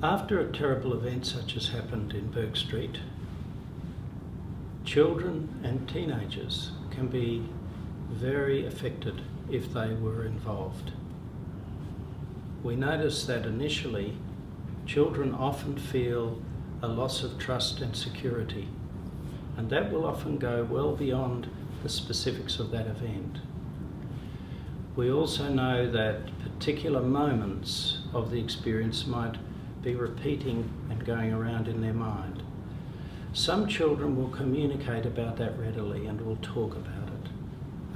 After a terrible event such as happened in Bourke Street, children and teenagers can be very affected if they were involved. We notice that initially, children often feel a loss of trust and security, and that will often go well beyond the specifics of that event. We also know that particular moments of the experience might be repeating and going around in their mind. Some children will communicate about that readily and will talk about it.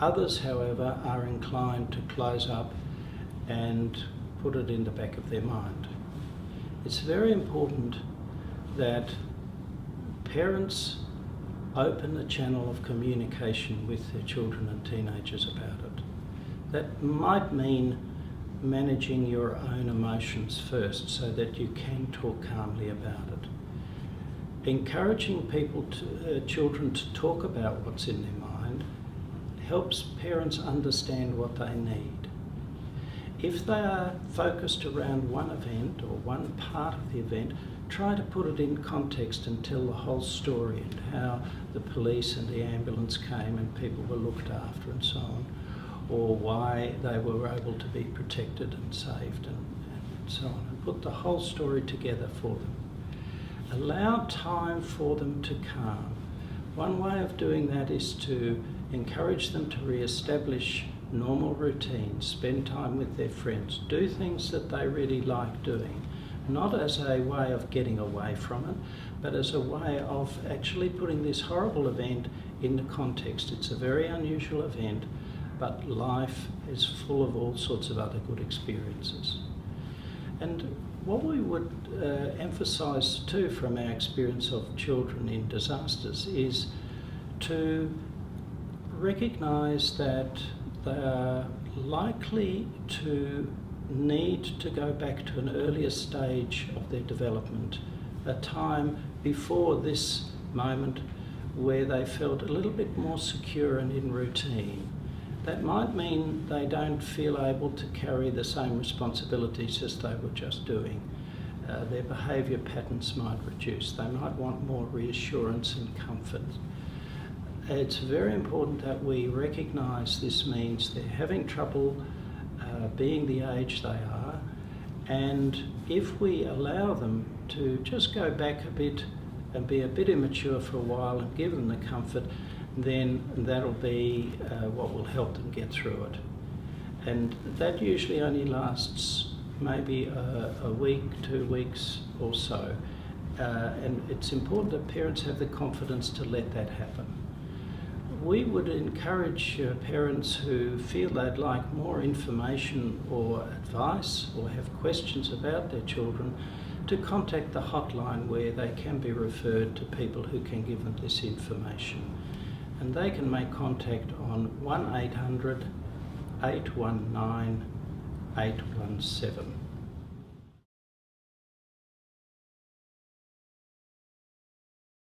Others, however, are inclined to close up and put it in the back of their mind. It's very important that parents open a channel of communication with their children and teenagers about it. That might mean managing your own emotions first so that you can talk calmly about it. Encouraging children to talk about what's in their mind helps parents understand what they need. If they are focused around one event or one part of the event, try to put it in context and tell the whole story and how the police and the ambulance came and people were looked after and so on, or why they were able to be protected and saved and so on, and put the whole story together for them. Allow time for them to calm. One way of doing that is to encourage them to re-establish normal routines, spend time with their friends, do things that they really like doing, not as a way of getting away from it, but as a way of actually putting this horrible event into context. It's a very unusual event, but life is full of all sorts of other good experiences. And what we would emphasise too from our experience of children in disasters is to recognise that they are likely to need to go back to an earlier stage of their development, a time before this moment where they felt a little bit more secure and in routine. That might mean they don't feel able to carry the same responsibilities as they were just doing. Their behaviour patterns might reduce. They might want more reassurance and comfort. It's very important that we recognise this means they're having trouble being the age they are, and if we allow them to just go back a bit and be a bit immature for a while and give them the comfort, then that'll be what will help them get through it. And that usually only lasts maybe a week, 2 weeks or so. And it's important that parents have the confidence to let that happen. We would encourage parents who feel they'd like more information or advice or have questions about their children to contact the hotline where they can be referred to people who can give them this information. And they can make contact on 1800 819 817.